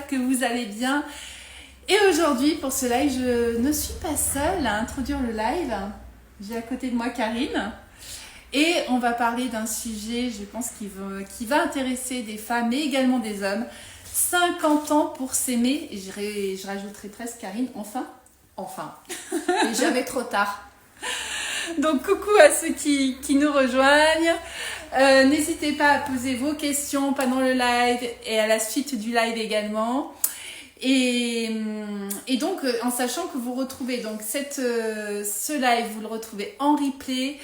que vous allez bien. Et aujourd'hui, pour ce live, je ne suis pas seule à introduire le live. J'ai à côté de moi Karine. Et on va parler d'un sujet, je pense, qui va intéresser des femmes, mais également des hommes. 50 ans pour s'aimer. Et je rajouterai presque Karine, enfin. Et jamais trop tard. Donc coucou à ceux qui nous rejoignent. N'hésitez pas à poser vos questions pendant le live et à la suite du live également. Et donc en sachant que vous retrouvez donc ce live, vous le retrouvez en replay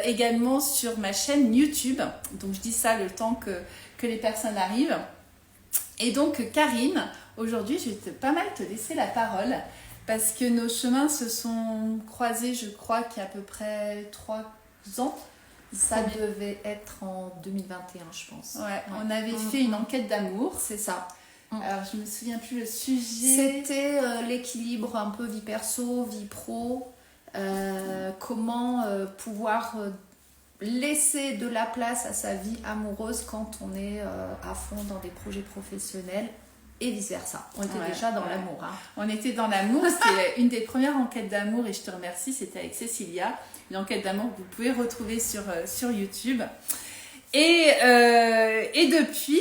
également sur ma chaîne YouTube. Donc je dis ça le temps que les personnes arrivent. Et donc Karine, aujourd'hui je vais pas mal te laisser la parole. Parce que nos chemins se sont croisés, je crois, qu'il y a à peu près 3 ans. Ça devait être en 2021, je pense. Ouais, on avait fait une enquête d'amour. C'est ça. Alors, je me souviens plus le sujet. C'était l'équilibre un peu vie perso, vie pro. Comment pouvoir laisser de la place à sa vie amoureuse quand on est à fond dans des projets professionnels. Et vice-versa. On était déjà dans l'amour. Hein. On était dans l'amour. C'était une des premières enquêtes d'amour et je te remercie. C'était avec Cécilia. Une enquête d'amour que vous pouvez retrouver sur YouTube. Et depuis,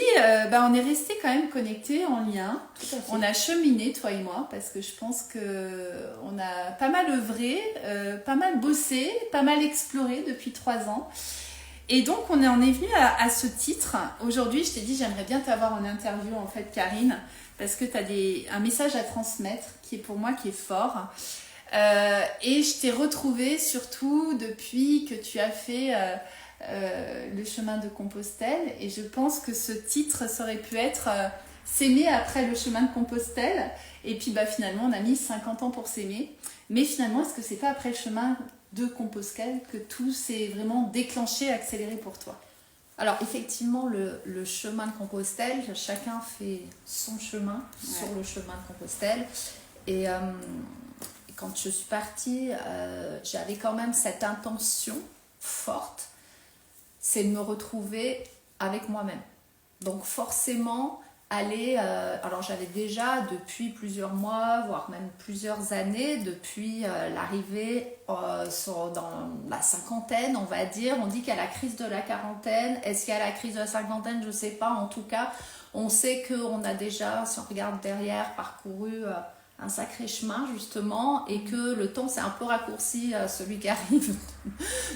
on est restés quand même connectés, en lien. Tout à fait. On a cheminé, toi et moi, parce que je pense qu'on a pas mal œuvré, pas mal bossé, pas mal exploré depuis 3 ans. Et donc, on en est venu à ce titre. Aujourd'hui, je t'ai dit, j'aimerais bien t'avoir en interview, en fait, Karine, parce que tu as un message à transmettre qui est pour moi, qui est fort. Et je t'ai retrouvée surtout depuis que tu as fait le chemin de Compostelle. Et je pense que ce titre, ça aurait pu être s'aimer après le chemin de Compostelle. Et puis, finalement, on a mis 50 ans pour s'aimer. Mais finalement, est-ce que c'est pas après le chemin de Compostelle que tout s'est vraiment déclenché, accéléré pour toi? Alors effectivement, le chemin de Compostelle, chacun fait son chemin sur le chemin de Compostelle. Et quand je suis partie, j'avais quand même cette intention forte, c'est de me retrouver avec moi-même. Donc forcément, alors j'avais déjà depuis plusieurs mois, voire même plusieurs années, depuis l'arrivée dans la cinquantaine, on va dire. On dit qu'il y a la crise de la quarantaine. Est-ce qu'il y a la crise de la cinquantaine? Je ne sais pas. En tout cas, on sait qu'on a déjà, si on regarde derrière, parcouru un sacré chemin justement, et que le temps s'est un peu raccourci à celui qui arrive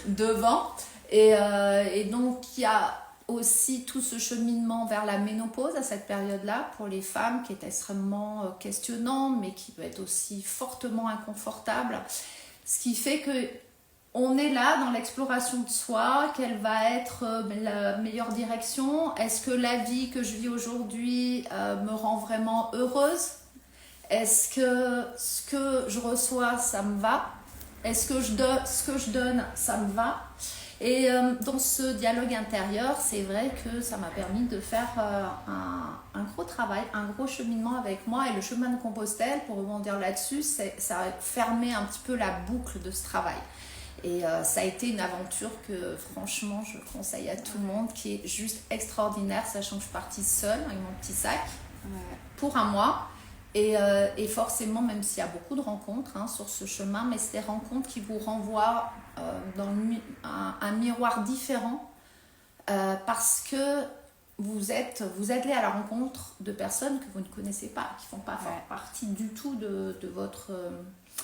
devant. Et donc il y a aussi tout ce cheminement vers la ménopause à cette période-là pour les femmes qui est extrêmement questionnant, mais qui peut être aussi fortement inconfortable. Ce qui fait que on est là dans l'exploration de soi. Quelle va être la meilleure direction? Est-ce que la vie que je vis aujourd'hui me rend vraiment heureuse? Est-ce que ce que je reçois, ça me va? Est-ce que ce que je donne, ça me va? Et dans ce dialogue intérieur, c'est vrai que ça m'a permis de faire un gros travail, un gros cheminement avec moi. Et le chemin de Compostelle, pour rebondir là-dessus, ça a fermé un petit peu la boucle de ce travail. Et ça a été une aventure que franchement je conseille à tout le monde, qui est juste extraordinaire, sachant que je suis partie seule avec mon petit sac pour un mois. Et forcément, même s'il y a beaucoup de rencontres sur ce chemin, mais c'est des rencontres qui vous renvoient dans un miroir différent parce que vous êtes allé à la rencontre de personnes que vous ne connaissez pas, qui ne font pas partie du tout de votre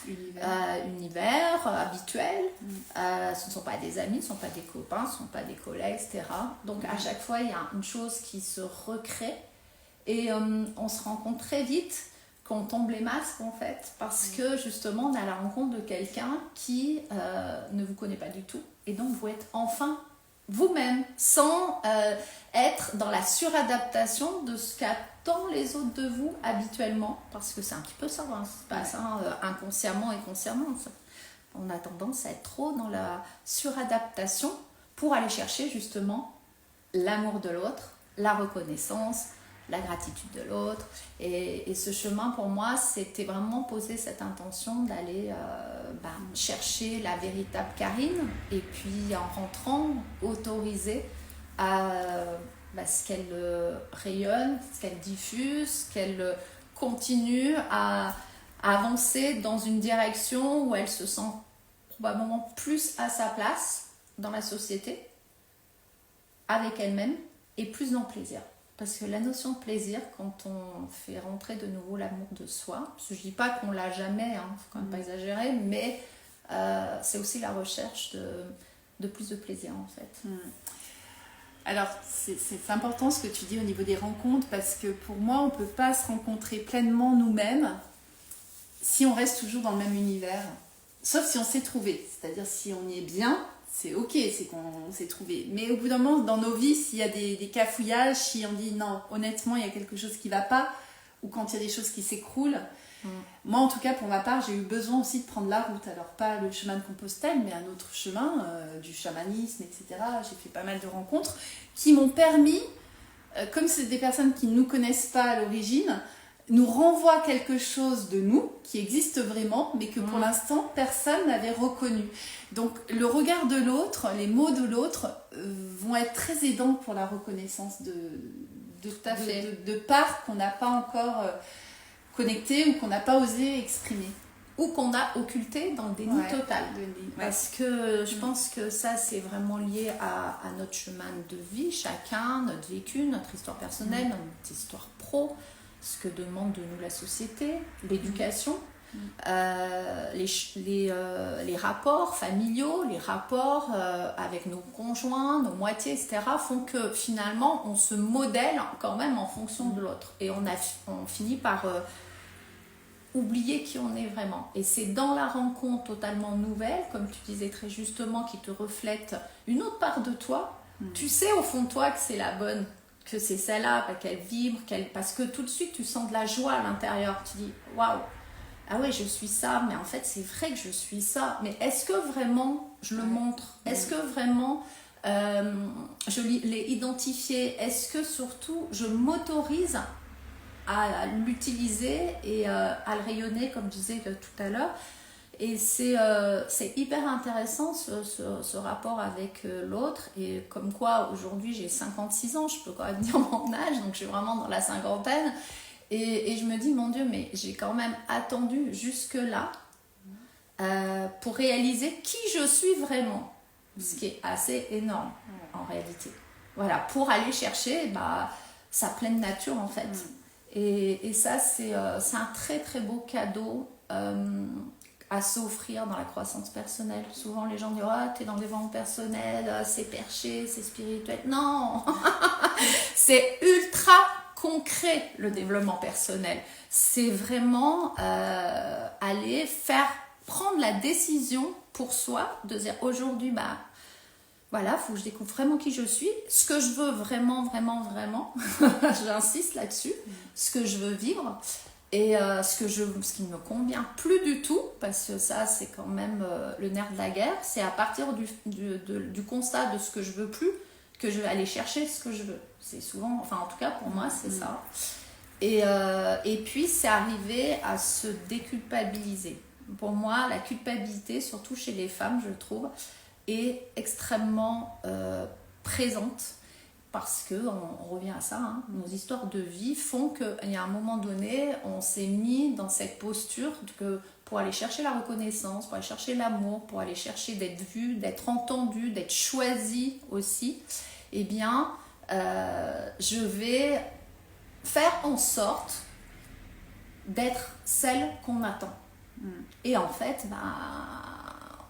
univers habituel. Ce ne sont pas des amis, ce ne sont pas des copains, ce ne sont pas des collègues, etc. Donc à chaque fois, il y a une chose qui se recrée et on se rend compte très vite qu'on tombe les masques en fait, parce que justement on est à la rencontre de quelqu'un qui ne vous connaît pas du tout, et donc vous êtes enfin vous-même, sans être dans la suradaptation de ce qu'attendent les autres de vous habituellement, parce que c'est un petit peu ça, ça se passe inconsciemment et consciemment. On a tendance à être trop dans la suradaptation pour aller chercher justement l'amour de l'autre, la reconnaissance, la gratitude de l'autre. Et ce chemin pour moi, c'était vraiment poser cette intention d'aller chercher la véritable Karine, et puis en rentrant, autoriser à ce qu'elle rayonne, ce qu'elle diffuse, qu'elle continue à avancer dans une direction où elle se sent probablement plus à sa place dans la société, avec elle-même, et plus dans le plaisir. Parce que la notion de plaisir, quand on fait rentrer de nouveau l'amour de soi, parce que je ne dis pas qu'on l'a jamais, faut quand même pas exagérer, mais c'est aussi la recherche de plus de plaisir en fait. Alors, c'est important ce que tu dis au niveau des rencontres, parce que pour moi, on ne peut pas se rencontrer pleinement nous-mêmes si on reste toujours dans le même univers, sauf si on s'est trouvé. C'est-à-dire si on y est bien, c'est ok, c'est qu'on s'est trouvé. Mais au bout d'un moment, dans nos vies, s'il y a des cafouillages, si on dit non, honnêtement, il y a quelque chose qui ne va pas, ou quand il y a des choses qui s'écroulent, moi en tout cas pour ma part, j'ai eu besoin aussi de prendre la route. Alors pas le chemin de Compostelle, mais un autre chemin, du chamanisme, etc. J'ai fait pas mal de rencontres qui m'ont permis, comme c'est des personnes qui ne nous connaissent pas à l'origine, nous renvoient quelque chose de nous qui existe vraiment, mais que pour l'instant personne n'avait reconnu. Donc le regard de l'autre, les mots de l'autre vont être très aidants pour la reconnaissance de parts qu'on n'a pas encore connectées ou qu'on n'a pas osé exprimer. Ou qu'on a occulté dans le déni total. Parce que je pense que ça, c'est vraiment lié à notre chemin de vie, chacun, notre vécu, notre histoire personnelle, notre histoire pro, ce que demande de nous la société, l'éducation, les rapports familiaux, les rapports avec nos conjoints, nos moitiés, etc. font que finalement, on se modèle quand même en fonction de l'autre. Et on finit par oublier qui on est vraiment. Et c'est dans la rencontre totalement nouvelle, comme tu disais très justement, qui te reflète une autre part de toi. Tu sais au fond de toi que c'est la bonne, que c'est celle-là, qu'elle vibre, parce que tout de suite tu sens de la joie à l'intérieur. Tu dis waouh, ah ouais, je suis ça, mais en fait c'est vrai que je suis ça. Mais est-ce que vraiment je le montre? Est-ce que vraiment je l'ai identifié? Est-ce que surtout je m'autorise à l'utiliser et à le rayonner, comme je disais tout à l'heure? Et c'est hyper intéressant ce rapport avec l'autre. Et comme quoi, aujourd'hui, j'ai 56 ans, je peux quand même dire mon âge, donc je suis vraiment dans la cinquantaine. Et je me dis, mon Dieu, mais j'ai quand même attendu jusque-là pour réaliser qui je suis vraiment. Ce qui est assez énorme, en réalité. Voilà, pour aller chercher sa pleine nature, en fait. Et ça, c'est un très, très beau cadeau à s'offrir dans la croissance personnelle. Souvent les gens disent t'es dans le développement personnel, c'est perché, c'est spirituel. Non, c'est ultra concret le développement personnel. C'est vraiment aller prendre la décision pour soi de dire aujourd'hui voilà, il faut que je découvre vraiment qui je suis, ce que je veux vraiment, vraiment, vraiment, j'insiste là-dessus, ce que je veux vivre. Et ce qui ne me convient plus du tout, parce que ça, c'est quand même le nerf de la guerre, c'est à partir du constat de ce que je veux plus, que je vais aller chercher ce que je veux. C'est souvent, enfin en tout cas pour moi, c'est ça. Et puis, c'est arriver à se déculpabiliser. Pour moi, la culpabilité, surtout chez les femmes, je trouve, est extrêmement présente. Parce qu'on revient à ça, nos histoires de vie font qu'il y a un moment donné, on s'est mis dans cette posture que pour aller chercher la reconnaissance, pour aller chercher l'amour, pour aller chercher d'être vu, d'être entendu, d'être choisi aussi, eh bien, je vais faire en sorte d'être celle qu'on attend. Et en fait,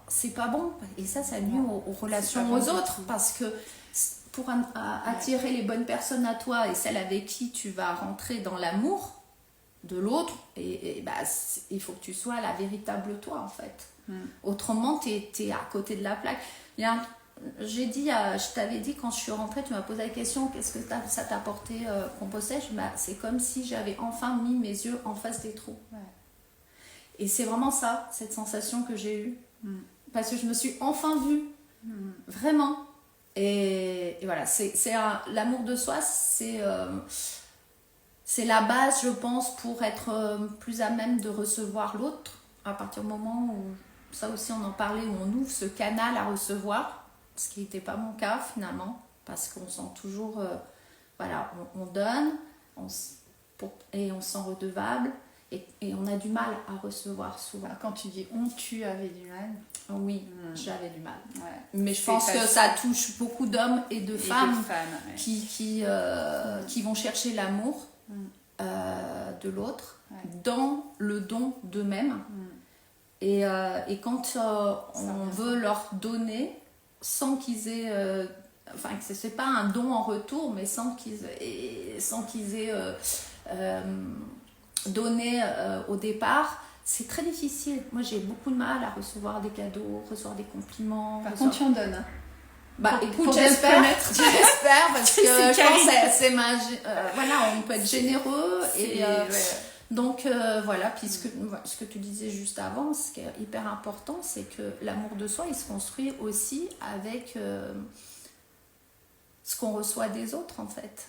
c'est pas bon. Et ça nuit aux relations aux autres, parce que pour attirer les bonnes personnes à toi et celles avec qui tu vas rentrer dans l'amour de l'autre, il faut que tu sois la véritable toi en fait. Autrement, tu es à côté de la plaque. Je t'avais dit quand je suis rentrée, tu m'as posé la question, qu'est-ce que ça t'a apporté Compostelle? C'est comme si j'avais enfin mis mes yeux en face des trous. Et c'est vraiment ça, cette sensation que j'ai eue. Parce que je me suis enfin vue. Vraiment. Et voilà, l'amour de soi, c'est la base, je pense, pour être plus à même de recevoir l'autre. À partir du moment où, ça aussi on en parlait, où on ouvre ce canal à recevoir, ce qui n'était pas mon cas finalement, parce qu'on sent toujours voilà, on donne et on se sent redevable et on a du mal à recevoir souvent. Alors, quand tu dis on, tu avais du mal. Oui, j'avais du mal. Ouais. Mais je pense que ça touche beaucoup d'hommes et de femmes, ouais. qui vont chercher l'amour de l'autre dans le don d'eux-mêmes. Et quand on veut leur donner sans qu'ils aient... enfin, que ce n'est pas un don en retour, mais sans qu'ils aient donné au départ, c'est très difficile. Moi, j'ai beaucoup de mal à recevoir des cadeaux, recevoir des compliments. Par contre, tu en donnes. Écoute, j'espère parce que je pense que c'est voilà, on peut être généreux donc voilà, puis ce que tu disais juste avant, ce qui est hyper important, c'est que l'amour de soi, il se construit aussi avec ce qu'on reçoit des autres en fait.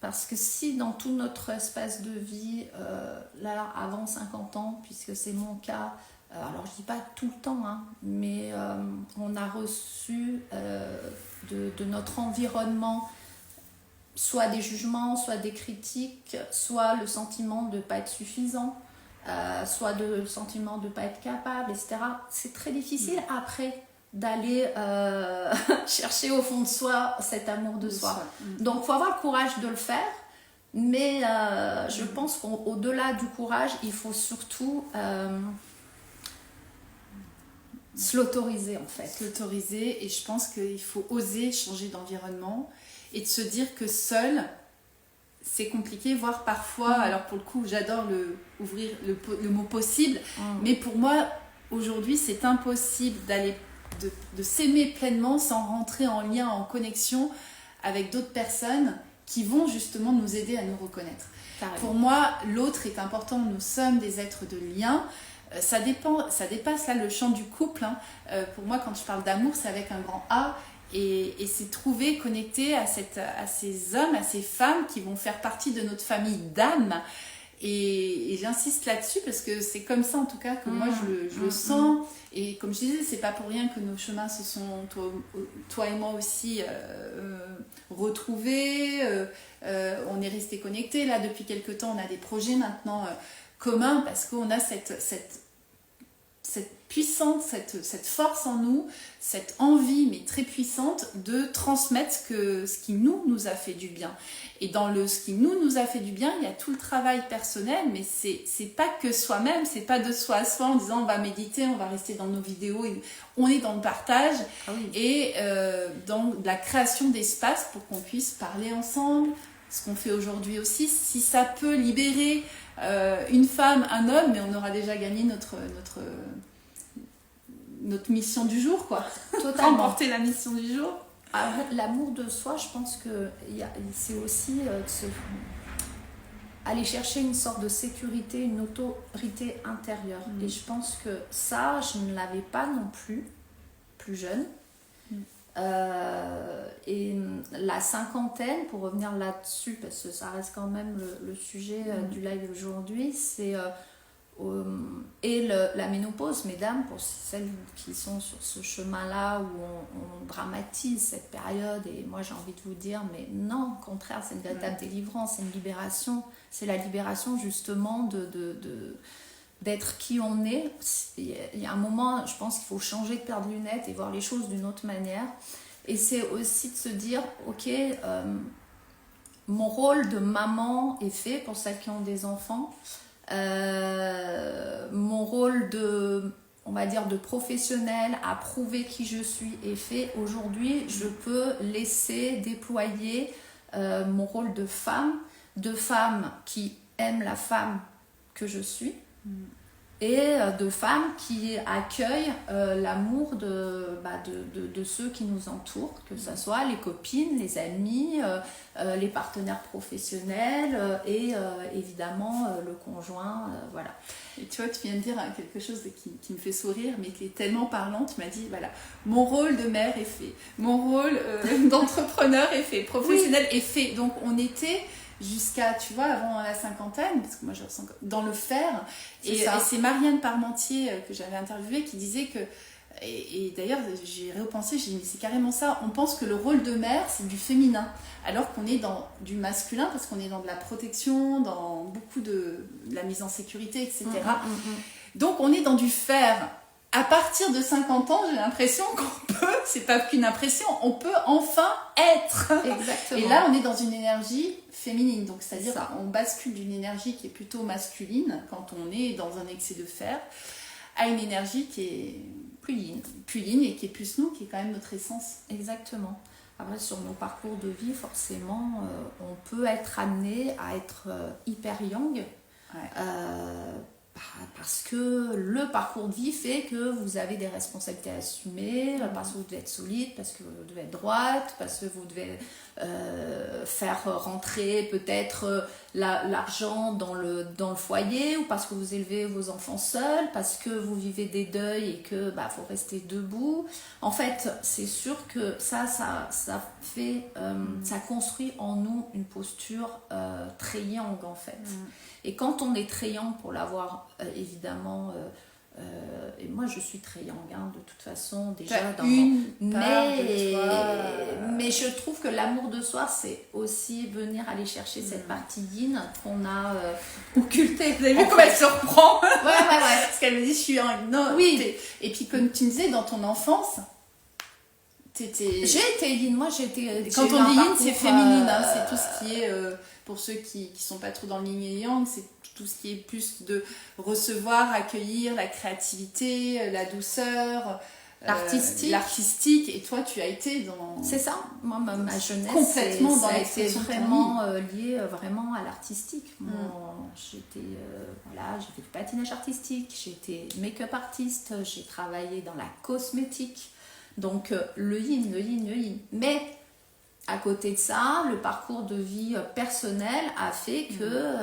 Parce que si dans tout notre espace de vie, là avant 50 ans, puisque c'est mon cas, alors je dis pas tout le temps, mais on a reçu de notre environnement soit des jugements, soit des critiques, soit le sentiment de ne pas être suffisant, soit le sentiment de ne pas être capable, etc. C'est très difficile après d'aller chercher au fond de soi cet amour de soi. Donc il faut avoir le courage de le faire, mais je pense qu'au-delà du courage, il faut surtout se l'autoriser en fait. Se l'autoriser, et je pense qu'il faut oser changer d'environnement et de se dire que seul, c'est compliqué, voire parfois, alors pour le coup, j'adore ouvrir le mot possible, mais pour moi, aujourd'hui, c'est impossible de s'aimer pleinement sans rentrer en lien, en connexion avec d'autres personnes qui vont justement nous aider à nous reconnaître. Carrément. Pour moi, l'autre est important, nous sommes des êtres de lien. Ça dépasse là le champ du couple. Pour moi, quand je parle d'amour, c'est avec un grand A. Et c'est trouver, connecter à ces hommes, à ces femmes qui vont faire partie de notre famille d'âme. Et j'insiste là-dessus parce que c'est comme ça en tout cas que moi je le sens. Et comme je disais, c'est pas pour rien que nos chemins se sont, toi et moi aussi, retrouvés. On est restés connectés. Là, depuis quelques temps, on a des projets maintenant communs parce qu'on a cette puissance, cette force en nous, cette envie, mais très puissante, de transmettre ce qui nous a fait du bien. Et dans ce qui nous a fait du bien, il y a tout le travail personnel, mais c'est pas que soi-même, c'est pas de soi à soi en disant on va méditer, on va rester dans nos vidéos, on est dans le partage et dans la création d'espace pour qu'on puisse parler ensemble, ce qu'on fait aujourd'hui aussi, si ça peut libérer une femme, un homme, mais on aura déjà gagné notre mission du jour, quoi. Totalement. Remporter la mission du jour. L'amour de soi, je pense que c'est aussi aller chercher une sorte de sécurité, une autorité intérieure. Et je pense que ça, je ne l'avais pas non plus jeune. Et la cinquantaine, pour revenir là-dessus, parce que ça reste quand même le sujet du live d'aujourd'hui, c'est la ménopause, mesdames, pour celles qui sont sur ce chemin-là où on dramatise cette période, et moi j'ai envie de vous dire, mais non, au contraire, c'est une véritable délivrance, c'est une libération, c'est la libération justement d'être qui on est. Il y a un moment, je pense qu'il faut changer de paire de lunettes et voir les choses d'une autre manière. Et c'est aussi de se dire, ok, mon rôle de maman est fait pour celles qui ont des enfants. Mon rôle on va dire de professionnel à prouver qui je suis est fait. Aujourd'hui, je peux laisser déployer mon rôle de femme qui aime la femme que je suis et de femme qui accueille l'amour de ceux qui nous entourent, que ce soit les copines, les amis, les partenaires professionnels et évidemment le conjoint, voilà. Et tu vois, tu viens de dire quelque chose qui me fait sourire, mais qui est tellement parlant. Tu m'as dit, voilà, mon rôle de mère est fait, mon rôle d'entrepreneur est fait, professionnel est fait. Donc on était jusqu'à, tu vois, avant la cinquantaine, parce que moi je ressens dans le faire. Et c'est Marianne Parmentier que j'avais interviewée qui disait que Et d'ailleurs, j'ai repensé, j'ai dit, mais c'est carrément ça. On pense que le rôle de mère, c'est du féminin, alors qu'on est dans du masculin, parce qu'on est dans de la protection, dans beaucoup de la mise en sécurité, etc. Donc, on est dans du faire. À partir de 50 ans, j'ai l'impression qu'on peut, c'est pas qu'une impression, on peut enfin être. Exactement. Et là, on est dans une énergie féminine. Donc, c'est-à-dire qu'on bascule d'une énergie qui est plutôt masculine, quand on est dans un excès de fer, à une énergie qui est plus ligne et qui est plus nous, qui est quand même notre essence. Exactement. Après, sur nos parcours de vie, forcément, on peut être amené à être hyper yang. Parce que le parcours de vie fait que vous avez des responsabilités à assumer, parce que vous devez être solide, parce que vous devez être droite, parce que vous devez faire rentrer peut-être l'argent dans le foyer, ou parce que vous élevez vos enfants seuls, parce que vous vivez des deuils et que faut rester debout. En fait, c'est sûr que ça fait, ça construit en nous une posture très yang en fait. Et quand on est très yang, pour l'avoir évidemment, et moi je suis très yang de toute façon déjà mais je trouve que l'amour de soi, c'est aussi venir aller chercher cette partie yin qu'on a occultée. Vous avez vu comment elle se reprend? Ouais. Parce qu'elle me dit je suis yang. Non, oui. Et puis comme tu disais, dans ton enfance, j'ai été yin. Moi quand on dit yin, c'est féminine, c'est tout ce qui est pour ceux qui sont pas trop dans le yin et yang, c'est tout ce qui est plus de recevoir, accueillir, la créativité, la douceur, l'artistique. Et toi, tu as été dans... C'est ça. Moi, ma jeunesse, complètement ça a été vraiment lié vraiment à l'artistique. J'ai fait du patinage artistique, j'ai été make-up artiste, j'ai travaillé dans la cosmétique. Donc, le yin. Mais... à côté de ça, le parcours de vie personnel a fait que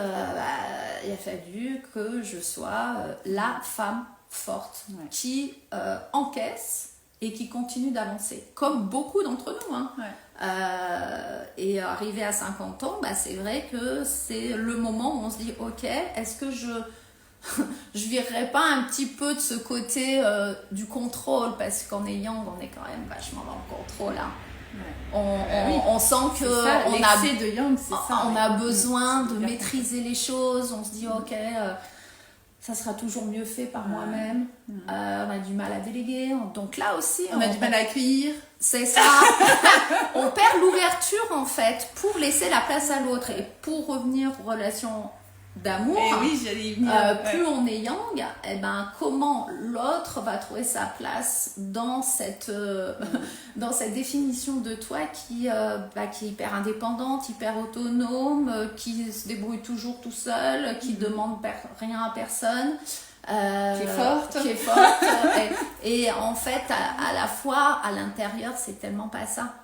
il a fallu que je sois la femme forte qui encaisse et qui continue d'avancer, comme beaucoup d'entre nous. Et arrivé à 50 ans, c'est vrai que c'est le moment où on se dit ok, est-ce que je virerais pas un petit peu de ce côté du contrôle, parce qu'en yang, on est quand même vachement dans le contrôle. On sent que l'excès de yang, c'est ça. On a besoin de maîtriser les choses. On se dit ok, ça sera toujours mieux fait par moi-même. On a du mal à déléguer. Donc là aussi, on a du mal à accueillir. C'est ça. On perd l'ouverture en fait pour laisser la place à l'autre. Et pour revenir aux relations d'amour, j'allais y venir. Plus on est yang, comment l'autre va trouver sa place dans cette définition de toi qui est hyper indépendante, hyper autonome, qui se débrouille toujours tout seul, qui demande rien à personne, qui est forte, et en fait à la fois à l'intérieur c'est tellement pas ça.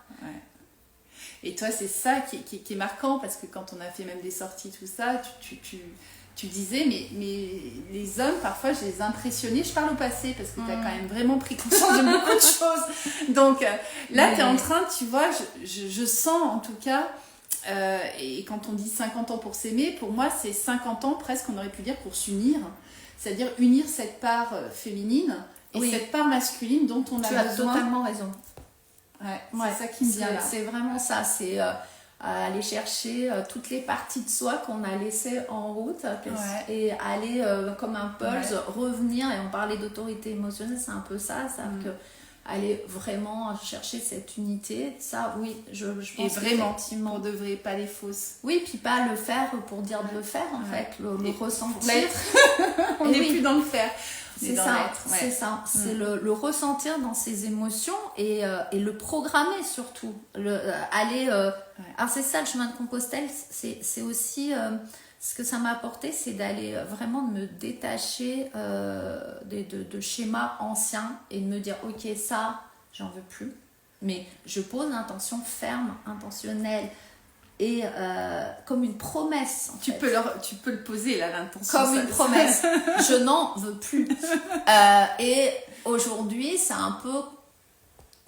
Et toi, c'est ça qui est marquant, parce que quand on a fait même des sorties, tout ça, tu disais, mais les hommes, parfois, je les impressionnais. Je parle au passé, parce que tu as quand même vraiment pris conscience de beaucoup de choses. Donc là, tu es en train, tu vois, je sens en tout cas, et quand on dit 50 ans pour s'aimer, pour moi, c'est 50 ans presque, on aurait pu dire, pour s'unir. C'est-à-dire unir cette part féminine et cette part masculine dont on a besoin. Tu as totalement raison. C'est ça qui me vient là. C'est vraiment ça, c'est aller chercher toutes les parties de soi qu'on a laissées en route et aller comme un pulse revenir. Et on parlait d'autorité émotionnelle, c'est un peu ça, que aller vraiment chercher cette unité, ça je pense. Et vraiment, on ne devrait pas les fausses. Oui, puis pas le faire pour dire de le faire en fait, le ressentir. On n'est plus dans le faire. C'est ça, c'est le ressentir dans ses émotions et le programmer surtout. Alors c'est ça le chemin de Compostelle, c'est aussi ce que ça m'a apporté, c'est d'aller vraiment me détacher de schémas anciens et de me dire ok, ça j'en veux plus, mais je pose une intention ferme, intentionnelle. Et comme une promesse. Tu peux le poser là, l'intention. Comme une promesse. Je n'en veux plus. Et aujourd'hui, c'est un peu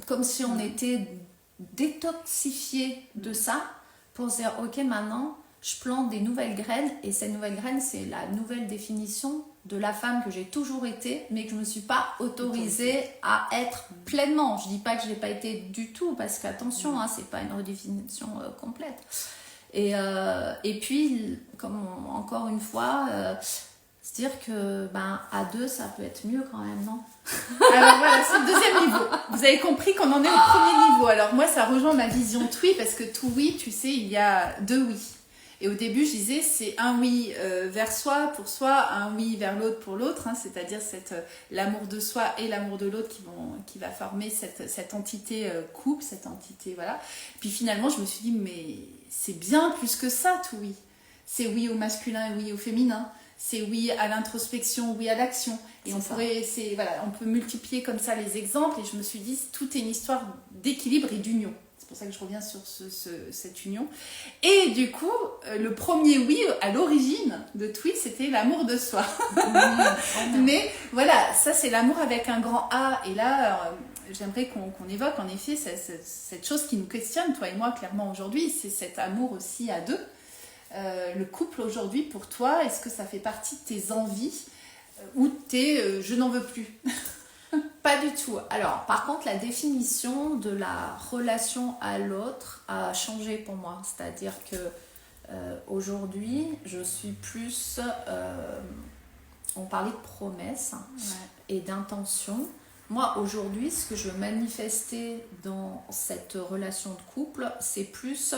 comme si on était détoxifié de ça pour se dire ok, maintenant je plante des nouvelles graines, et ces nouvelles graines, c'est la nouvelle définition de la femme que j'ai toujours été, mais que je ne me suis pas autorisée à être pleinement. Je ne dis pas que je ne l'ai pas été du tout, parce qu'attention, ce n'est pas une redéfinition complète. Et puis, encore une fois, se dire que à deux, ça peut être mieux quand même, non? Alors voilà, c'est le deuxième niveau. Vous avez compris qu'on en est au premier niveau. Alors moi, ça rejoint ma vision de oui, parce que tout oui, tu sais, il y a deux oui. Et au début, je disais, c'est un oui vers soi, pour soi, un oui vers l'autre, pour l'autre, c'est-à-dire l'amour de soi et l'amour de l'autre qui va former cette entité couple, cette entité, voilà. Puis finalement, je me suis dit, mais c'est bien plus que ça, tout oui. C'est oui au masculin et oui au féminin. C'est oui à l'introspection, oui à l'action. Et on peut multiplier comme ça les exemples. Et je me suis dit, tout est une histoire d'équilibre et d'union. C'est pour ça que je reviens sur cette union. Et du coup, le premier oui à l'origine de Twi, c'était l'amour de soi. Mais voilà, ça c'est l'amour avec un grand A. Et là, j'aimerais qu'on évoque en effet cette chose qui nous questionne, toi et moi, clairement aujourd'hui, c'est cet amour aussi à deux. Le couple aujourd'hui, pour toi, est-ce que ça fait partie de tes envies ou t'es je n'en veux plus? Pas du tout. Alors, par contre, la définition de la relation à l'autre a changé pour moi. C'est-à-dire que aujourd'hui, je suis plus... on parlait de promesses et d'intention. Moi, aujourd'hui, ce que je veux manifester dans cette relation de couple, c'est plus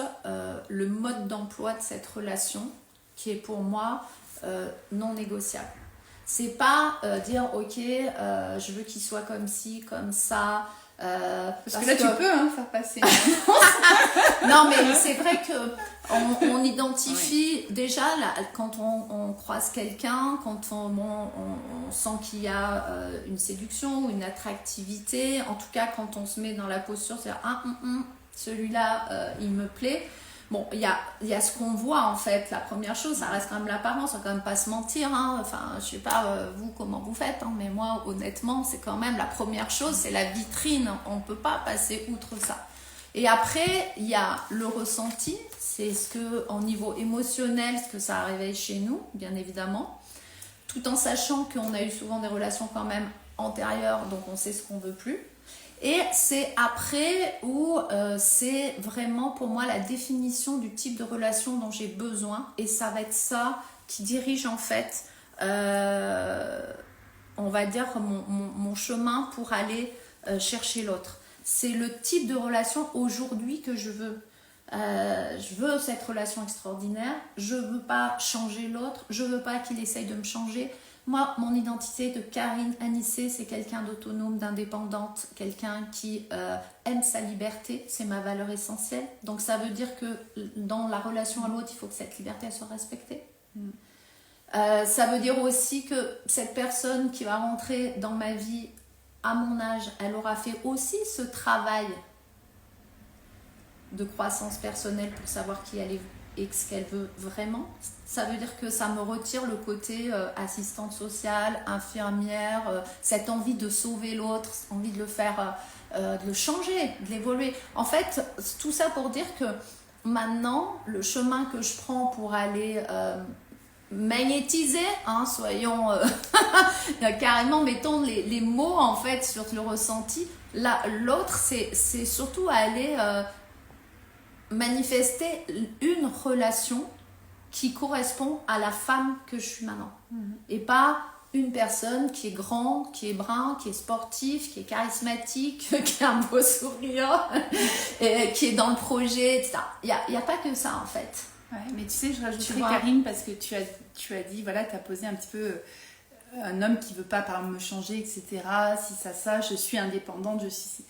le mode d'emploi de cette relation qui est pour moi non négociable. C'est pas dire ok, je veux qu'il soit comme ci, comme ça. Parce que là, tu peux faire passer. Non, mais c'est vrai que on identifie déjà là, quand on croise quelqu'un, quand on sent qu'il y a une séduction, une attractivité. En tout cas, quand on se met dans la posture, c'est celui-là, il me plaît. Bon, il y a ce qu'on voit en fait. La première chose, ça reste quand même l'apparence, on va quand même pas se mentir. Enfin, je sais pas vous comment vous faites, mais moi honnêtement, c'est quand même la première chose, c'est la vitrine. On peut pas passer outre ça. Et après, il y a le ressenti, c'est ce que, au niveau émotionnel, ce que ça réveille chez nous, bien évidemment, tout en sachant qu'on a eu souvent des relations quand même antérieures, donc on sait ce qu'on veut plus. Et c'est après où c'est vraiment pour moi la définition du type de relation dont j'ai besoin. Et ça va être ça qui dirige en fait, on va dire, mon chemin pour aller chercher l'autre. C'est le type de relation aujourd'hui que je veux. Je veux cette relation extraordinaire. Je ne veux pas changer l'autre. Je ne veux pas qu'il essaye de me changer. Moi, mon identité de Karine Anissé, c'est quelqu'un d'autonome, d'indépendante, quelqu'un qui aime sa liberté, c'est ma valeur essentielle. Donc ça veut dire que dans la relation à l'autre, il faut que cette liberté elle soit respectée. Ça veut dire aussi que cette personne qui va rentrer dans ma vie à mon âge, elle aura fait aussi ce travail de croissance personnelle pour savoir qui elle est et ce qu'elle veut vraiment. Ça veut dire que ça me retire le côté assistante sociale, infirmière, cette envie de sauver l'autre, envie de le faire, de le changer, de l'évoluer. En fait, tout ça pour dire que maintenant, le chemin que je prends pour aller magnétiser, soyons carrément, mettons les mots en fait sur le ressenti. Là, l'autre, c'est surtout aller manifester une relation qui correspond à la femme que je suis maintenant. Et pas une personne qui est grand, qui est brun, qui est sportif, qui est charismatique, qui a un beau sourire, et qui est dans le projet, etc. Il n'y a pas que ça en fait. Ouais, mais tu sais, je rajouterais Karine parce que tu as dit, voilà, tu as posé un petit peu un homme qui veut pas par me changer, etc. Si ça, je suis indépendante, je suis...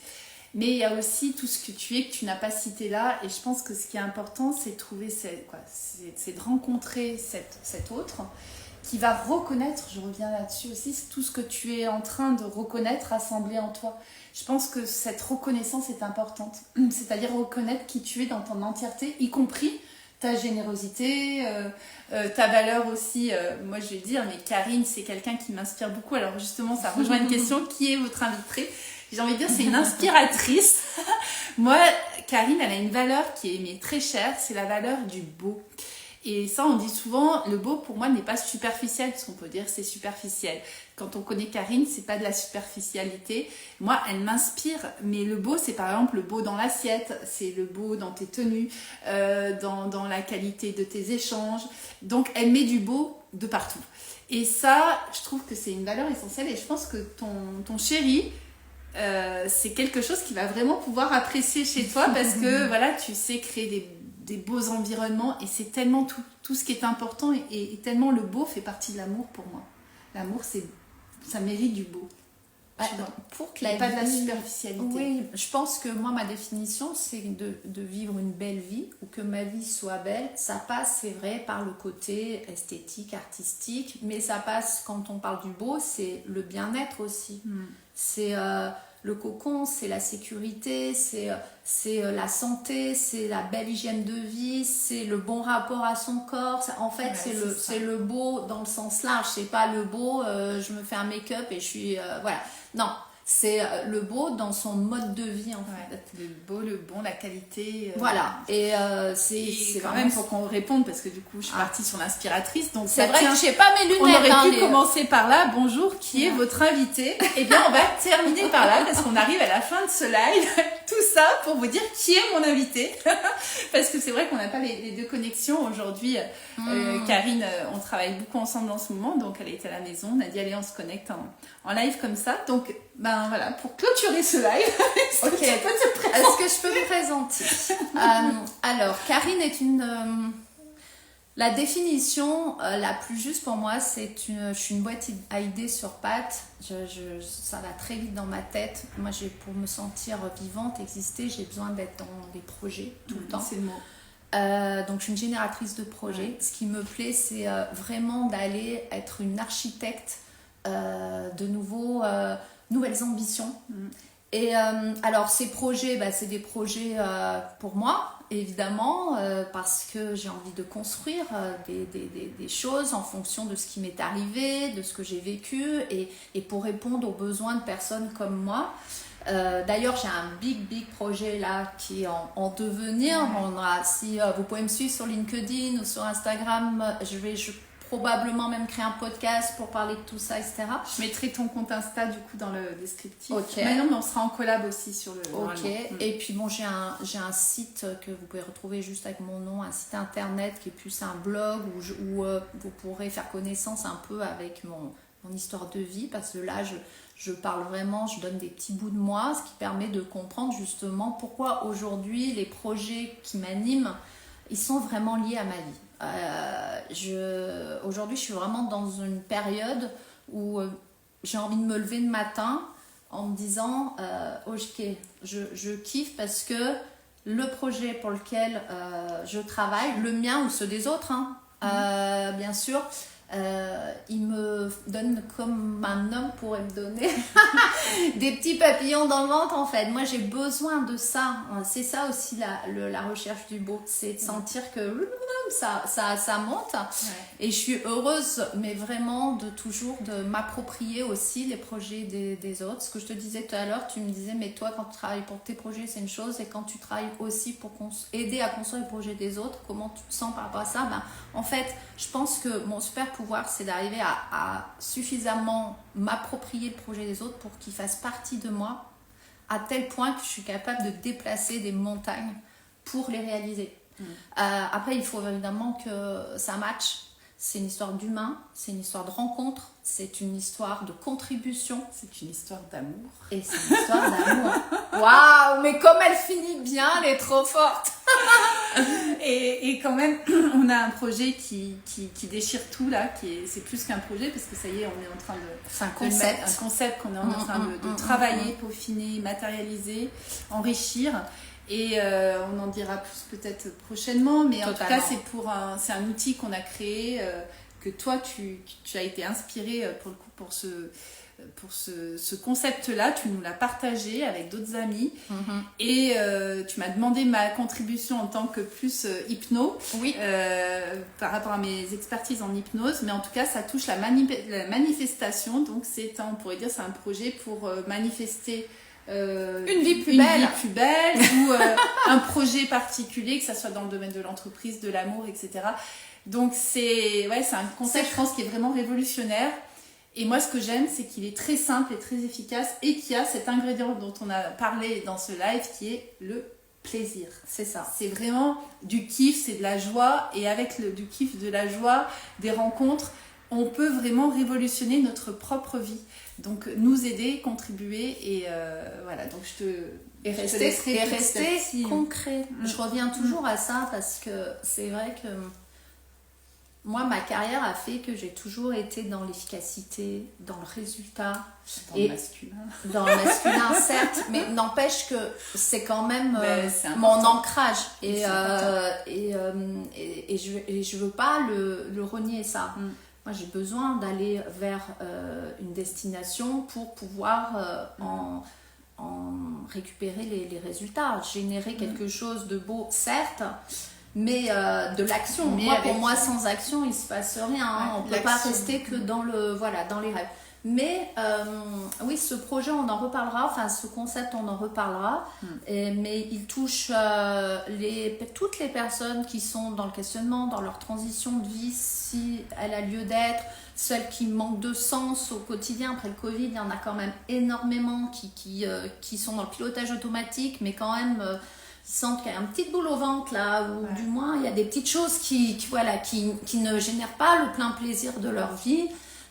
Mais il y a aussi tout ce que tu es, que tu n'as pas cité là. Et je pense que ce qui est important, c'est de trouver, c'est de rencontrer cet autre qui va reconnaître, je reviens là-dessus aussi, tout ce que tu es en train de reconnaître, assembler en toi. Je pense que cette reconnaissance est importante. C'est-à-dire reconnaître qui tu es dans ton entièreté, y compris ta générosité, ta valeur aussi. Moi, je vais dire, mais Karine, c'est quelqu'un qui m'inspire beaucoup. Alors justement, ça rejoint une question. Qui est votre invitée ? J'ai envie de dire, c'est une inspiratrice. Moi, Karine, elle a une valeur qui est très chère, c'est la valeur du beau. Et ça, on dit souvent, le beau pour moi n'est pas superficiel, parce qu'on peut dire c'est superficiel. Quand on connaît Karine, c'est pas de la superficialité. Moi, elle m'inspire, mais le beau, c'est par exemple le beau dans l'assiette, c'est le beau dans tes tenues, dans la qualité de tes échanges. Donc, elle met du beau de partout. Et ça, je trouve que c'est une valeur essentielle, et je pense que ton chéri, c'est quelque chose qu'il va vraiment pouvoir apprécier chez toi, parce que voilà, tu sais créer des beaux environnements, et c'est tellement tout ce qui est important, et tellement le beau fait partie de l'amour pour moi. L'amour, ça mérite du beau. Pour que pas de la superficialité. Oui, je pense que moi, ma définition, c'est de vivre une belle vie, ou que ma vie soit belle. Ça passe, c'est vrai, par le côté esthétique, artistique, mais ça passe, quand on parle du beau, c'est le bien-être aussi. C'est le cocon, c'est la sécurité, c'est la santé, c'est la belle hygiène de vie, c'est le bon rapport à son corps. En fait, c'est le beau dans le sens large. C'est pas le beau, je me fais un make-up et je suis... voilà. Non, c'est le beau dans son mode de vie, en fait. Le beau, le bon, la qualité. Voilà. Et c'est quand même pour qu'on réponde, parce que du coup, je suis partie sur l'inspiratrice. Donc c'est vrai que je n'ai pas mes lunettes. On aurait pu commencer par là. Bonjour, qui est votre invité? Eh bien, on va terminer par là, parce qu'on arrive à la fin de ce live. Tout ça pour vous dire qui est mon invité. Parce que c'est vrai qu'on n'a pas les deux connexions aujourd'hui. Karine, on travaille beaucoup ensemble en ce moment, donc elle était à la maison. On a dit, allez, on se connecte en live comme ça. Donc, ben voilà, pour clôturer ce live, est-ce que je peux me présenter? Alors, Karine est la définition la plus juste pour moi, je suis une boîte à idées sur pattes. Ça va très vite dans ma tête. Moi, pour me sentir vivante, exister, j'ai besoin d'être dans des projets tout le temps. C'est le mot. Donc, je suis une génératrice de projets. Ce qui me plaît, c'est vraiment d'aller être une architecte de nouvelles ambitions. Et alors, ces projets, c'est des projets pour moi, évidemment, parce que j'ai envie de construire des choses en fonction de ce qui m'est arrivé, de ce que j'ai vécu, et pour répondre aux besoins de personnes comme moi. D'ailleurs, j'ai un big projet là qui est en devenir. Si vous pouvez me suivre sur LinkedIn ou sur Instagram, je vais probablement même créer un podcast pour parler de tout ça, etc. Je mettrai ton compte Insta du coup dans le descriptif. Ok. Maintenant, mais on sera en collab aussi sur le. Ok. Et puis bon, j'ai un site que vous pouvez retrouver juste avec mon nom, un site internet qui est plus un blog où vous pourrez faire connaissance un peu avec mon histoire de vie, parce que là, je parle vraiment, je donne des petits bouts de moi, ce qui permet de comprendre justement pourquoi aujourd'hui les projets qui m'animent, ils sont vraiment liés à ma vie. Aujourd'hui, je suis vraiment dans une période où j'ai envie de me lever le matin en me disant ok, je kiffe, parce que le projet pour lequel je travaille, le mien ou ceux des autres, bien sûr, il me donne, comme un homme pourrait me donner, des petits papillons dans le ventre, en fait. Moi, j'ai besoin de ça. C'est ça aussi la recherche du beau, c'est de sentir que ça monte. Ouais. Et je suis heureuse, mais vraiment de m'approprier aussi les projets des autres. Ce que je te disais tout à l'heure, tu me disais, mais toi, quand tu travailles pour tes projets, c'est une chose, et quand tu travailles aussi pour aider à construire les projets des autres, comment tu te sens par rapport à ça? En fait, je pense que mon super pouvoir, c'est d'arriver à suffisamment m'approprier le projet des autres pour qu'il fasse partie de moi, à tel point que je suis capable de déplacer des montagnes pour les réaliser. Après, il faut évidemment que ça matche. C'est une histoire d'humain, c'est une histoire de rencontre, c'est une histoire de contribution. C'est une histoire d'amour. Et c'est une histoire d'amour. Waouh, mais comme elle finit bien, elle est trop forte. Et quand même, on a un projet qui déchire tout là, c'est plus qu'un projet, parce que ça y est, on est en train de... C'est un concept. Un concept qu'on est en train de travailler, peaufiner, matérialiser, enrichir. Et on en dira plus peut-être prochainement, mais en tout cas c'est un outil qu'on a créé, que toi tu as été inspiré pour le coup pour ce concept-là. Tu nous l'as partagé avec d'autres amis, et tu m'as demandé ma contribution en tant que plus hypno, par rapport à mes expertises en hypnose, mais en tout cas ça touche la manifestation. Donc on pourrait dire c'est un projet pour manifester une vie plus belle ou un projet particulier, que ça soit dans le domaine de l'entreprise, de l'amour, etc. Donc c'est un concept, je pense, qui est vraiment révolutionnaire. Et moi, ce que j'aime, c'est qu'il est très simple et très efficace et qu'il y a cet ingrédient dont on a parlé dans ce live qui est le plaisir. C'est ça. C'est vraiment du kiff, c'est de la joie. Et avec du kiff, de la joie, des rencontres, on peut vraiment révolutionner notre propre vie. Donc, nous aider, contribuer et voilà. Donc, Et rester concret. Je reviens toujours à ça parce que c'est vrai que moi, ma carrière a fait que j'ai toujours été dans l'efficacité, dans le résultat. Dans le masculin. Dans le masculin, certes, mais n'empêche que c'est quand même mon ancrage. Et je veux pas le renier, ça. Moi, j'ai besoin d'aller vers une destination pour pouvoir en récupérer les résultats, générer quelque chose de beau, certes, mais de l'action. Pour moi, sans action, il ne se passe rien. Hein. On ne peut pas rester que dans les rêves. Mais oui, ce projet, on en reparlera. Enfin, ce concept, on en reparlera. Mais il touche toutes les personnes qui sont dans le questionnement, dans leur transition de vie, si elle a lieu d'être. Celles qui manquent de sens au quotidien. Après le Covid, il y en a quand même énormément qui sont dans le pilotage automatique, mais quand même... Ils sentent qu'il y a une petite boule au ventre là, ou du moins il y a des petites choses qui ne génèrent pas le plein plaisir de leur vie.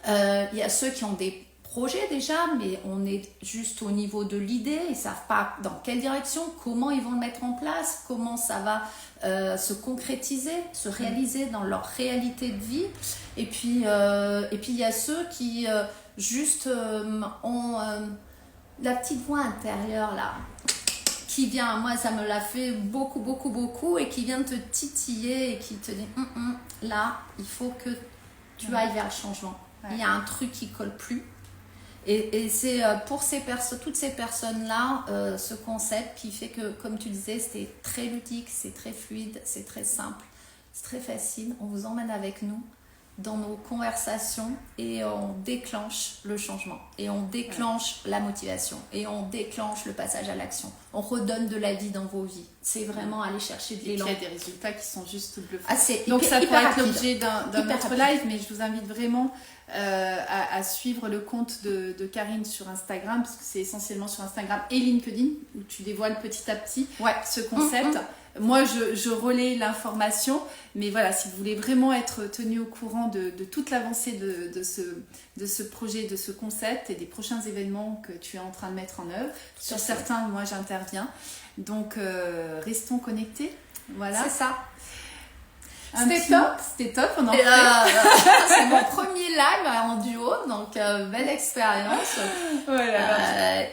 Il y a ceux qui ont des projets déjà, mais on est juste au niveau de l'idée, ils ne savent pas dans quelle direction, comment ils vont le mettre en place, comment ça va se concrétiser, se réaliser dans leur réalité de vie. Et puis il y a ceux qui juste ont la petite voix intérieure là, qui vient, moi ça me l'a fait beaucoup, et qui vient te titiller et qui te dit là il faut que tu ailles vers le changement. Il y a un truc qui colle plus, et c'est pour toutes ces personnes là ce concept qui fait que, comme tu disais, c'était très ludique, c'est très fluide, c'est très simple, c'est très facile. On vous emmène avec nous dans nos conversations et on déclenche le changement et on déclenche la motivation et on déclenche le passage à l'action. On redonne de la vie dans vos vies. C'est vraiment aller chercher de l'élan. Il y a des résultats qui sont juste bluffants. Donc ça pourrait être l'objet d'un autre live, mais je vous invite vraiment à suivre le compte de Karine sur Instagram, parce que c'est essentiellement sur Instagram et LinkedIn où tu dévoiles petit à petit ce concept. Moi, je relais l'information, mais voilà, si vous voulez vraiment être tenu au courant de toute l'avancée de ce projet, de ce concept et des prochains événements que tu es en train de mettre en œuvre, sur certains, moi, j'interviens. Donc, restons connectés. Voilà. C'est ça. C'était top, on en fait. C'est mon premier live en duo, donc belle expérience.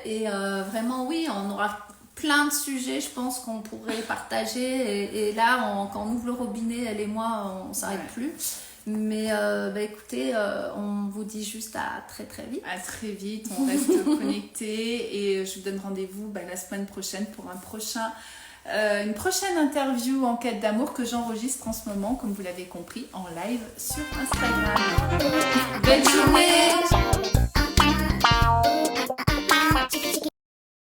Et vraiment, oui, on aura plein de sujets, je pense, qu'on pourrait partager. Et là, quand on ouvre le robinet, elle et moi, on ne s'arrête plus. Mais écoutez, on vous dit juste à très très vite. À très vite, on reste connectés. Et je vous donne rendez-vous la semaine prochaine pour une prochaine interview en quête d'amour que j'enregistre en ce moment, comme vous l'avez compris, en live sur Instagram. Belle journée!